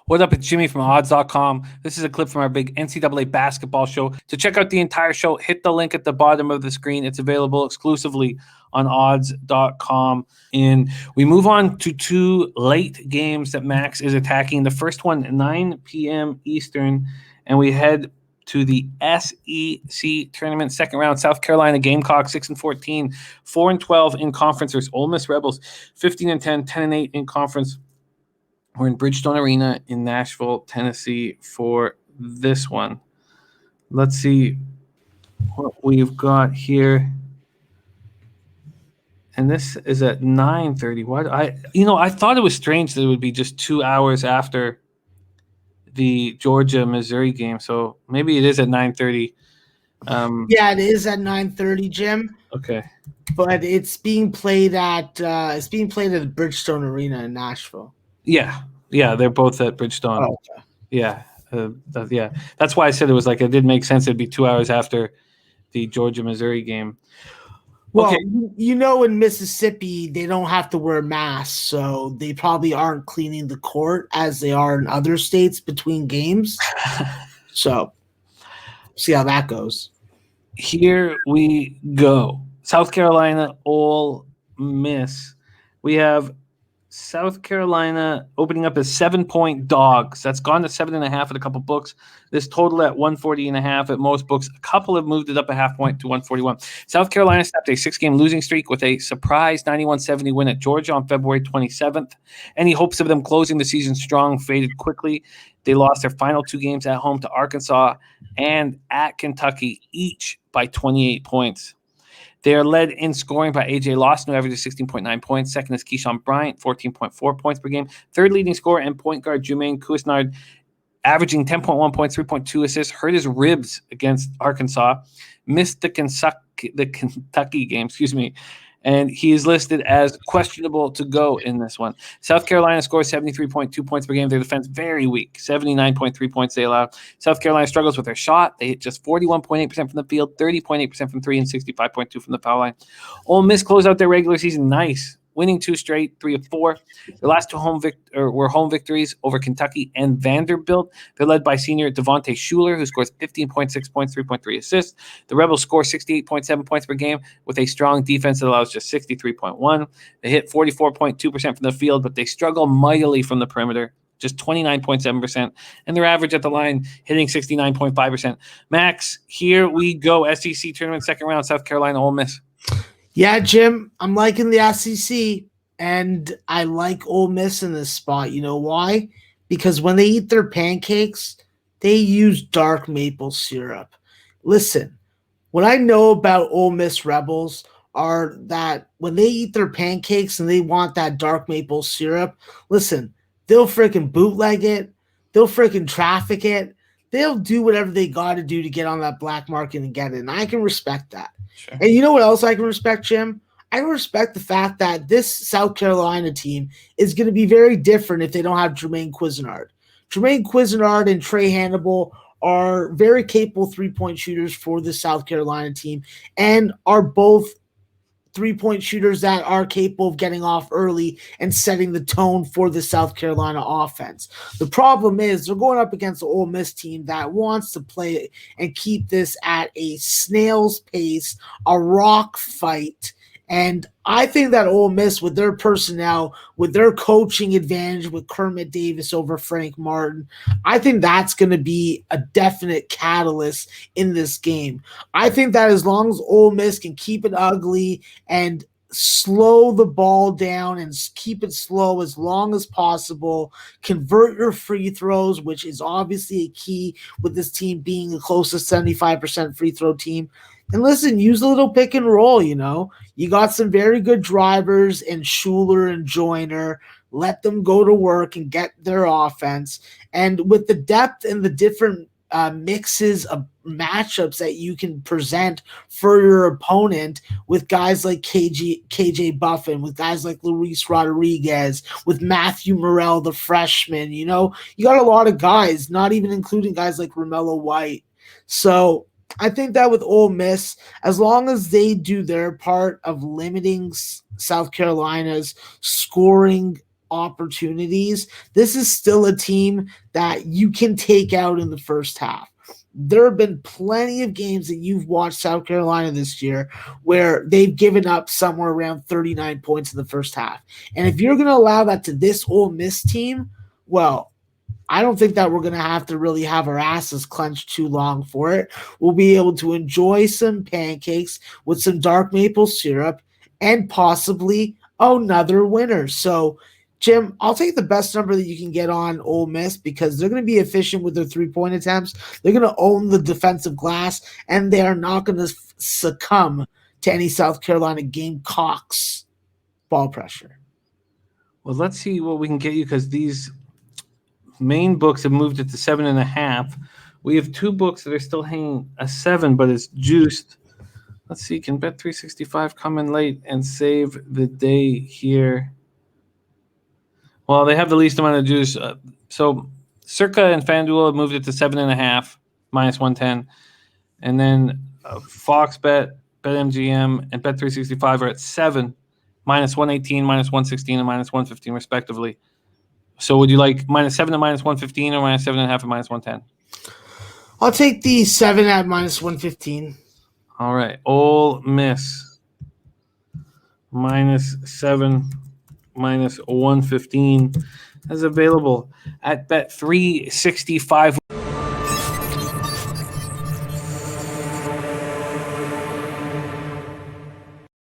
What up? It's Jimmy from odds.com. This is a clip from our big NCAA basketball show. To check out the entire show, hit the link at the bottom of the screen. It's available exclusively on odds.com. And we move on to two late games that Max is attacking. The first one, 9 p.m. Eastern, and we head to the SEC tournament second round. South Carolina Gamecocks 6-14, 4-12 in conference. There's Ole Miss Rebels 15-10, 10-8 in conference. We're in Bridgestone Arena in Nashville, Tennessee for this one. Let's see what we've got here. And this is at 9:30. What I thought it was strange that it would be just 2 hours after the Georgia-Missouri game. So maybe it is at 9:30. Yeah, it is at 9:30, Jim. Okay. But it's being played at Bridgestone Arena in Nashville. Yeah, they're both at Bridgestone. Oh, okay. Yeah, that's why I said it was like it did make sense. It'd be 2 hours after the Georgia-Missouri game. Well, okay. In Mississippi, they don't have to wear masks, so they probably aren't cleaning the court as they are in other states between games. So, see how that goes. Here we go. South Carolina, Ole Miss. We have South Carolina opening up as 7-point dogs. That's gone to 7.5 at a couple books. This total at 140.5 at most books. A couple have moved it up a half point to 141. South Carolina snapped a 6-game losing streak with a surprise 91-70 win at Georgia on February 27th. Any hopes of them closing the season strong faded quickly. They lost their final 2 games at home to Arkansas and at Kentucky, each by 28 points. They are led in scoring by A.J. Lawson, who averages 16.9 points. Second is Keyshawn Bryant, 14.4 points per game. Third leading scorer and point guard Jermaine Couisnard, averaging 10.1 points, 3.2 assists. Hurt his ribs against Arkansas. Missed the Kentucky game, and he is listed as questionable to go in this one. South Carolina scores 73.2 points per game. Their defense very weak, 79.3 points they allow. South Carolina struggles with their shot. They hit just 41.8% from the field, 30.8% from 3, and 65.2% from the foul line. Ole Miss closed out their regular season nice, winning 2 straight, 3 of 4. Their last 2 were home victories over Kentucky and Vanderbilt. They're led by senior Devontae Shuler, who scores 15.6 points, 3.3 assists. The Rebels score 68.7 points per game with a strong defense that allows just 63.1. They hit 44.2% from the field, but they struggle mightily from the perimeter, just 29.7%, and their average at the line hitting 69.5%. Max, here we go. SEC tournament second round, South Carolina, Ole Miss. Yeah, Jim, I'm liking the SEC, and I like Ole Miss in this spot. You know why? Because when they eat their pancakes, they use dark maple syrup. Listen, what I know about Ole Miss Rebels are that when they eat their pancakes and they want that dark maple syrup, listen, they'll freaking bootleg it. They'll freaking traffic it. They'll do whatever they got to do to get on that black market and get it, and I can respect that. Sure. And you know what else I can respect, Jim? I can respect the fact that this South Carolina team is going to be very different if they don't have Jermaine Couisnard. Jermaine Couisnard and Trey Hannibal are very capable 3-point shooters for the South Carolina team and are both 3-point shooters that are capable of getting off early and setting the tone for the South Carolina offense. The problem is they're going up against the Ole Miss team that wants to play and keep this at a snail's pace, a rock fight. And I think that Ole Miss, with their personnel, with their coaching advantage with Kermit Davis over Frank Martin, I think that's going to be a definite catalyst in this game. I think that as long as Ole Miss can keep it ugly and slow the ball down and keep it slow as long as possible, convert your free throws, which is obviously a key with this team being the closest 75% free throw team. And listen, use a little pick and roll, You got some very good drivers in Shuler and Joyner. Let them go to work and get their offense. And with the depth and the different mixes of matchups that you can present for your opponent with guys like KJ Buffin, with guys like Luis Rodriguez, with Matthew Morrell, the freshman, you got a lot of guys, not even including guys like Romello White. So I think that with Ole Miss, as long as they do their part of limiting South Carolina's scoring opportunities, this is still a team that you can take out in the first half. There have been plenty of games that you've watched South Carolina this year where they've given up somewhere around 39 points in the first half. And if you're going to allow that to this Ole Miss team, well, I don't think that we're going to have to really have our asses clenched too long for it. We'll be able to enjoy some pancakes with some dark maple syrup and possibly another winner. So, Jim, I'll take the best number that you can get on Ole Miss because they're going to be efficient with their three-point attempts. They're going to own the defensive glass, and they are not going to succumb to any South Carolina Gamecocks ball pressure. Well, let's see what we can get you because these main books have moved it to 7.5. We have two books that are still hanging a 7, but it's juiced. Let's see. Can Bet365 come in late and save the day here? Well, they have the least amount of juice. So Circa and FanDuel have moved it to 7.5, minus 110. And then Fox Bet, BetMGM, and Bet365 are at 7, minus 118, minus 116, and minus 115, respectively. So would you like minus 7 to minus 115 or minus 7.5 and minus 110? I'll take the 7 at minus 115. All right. Ole Miss, minus 7, minus 115 is available at Bet365.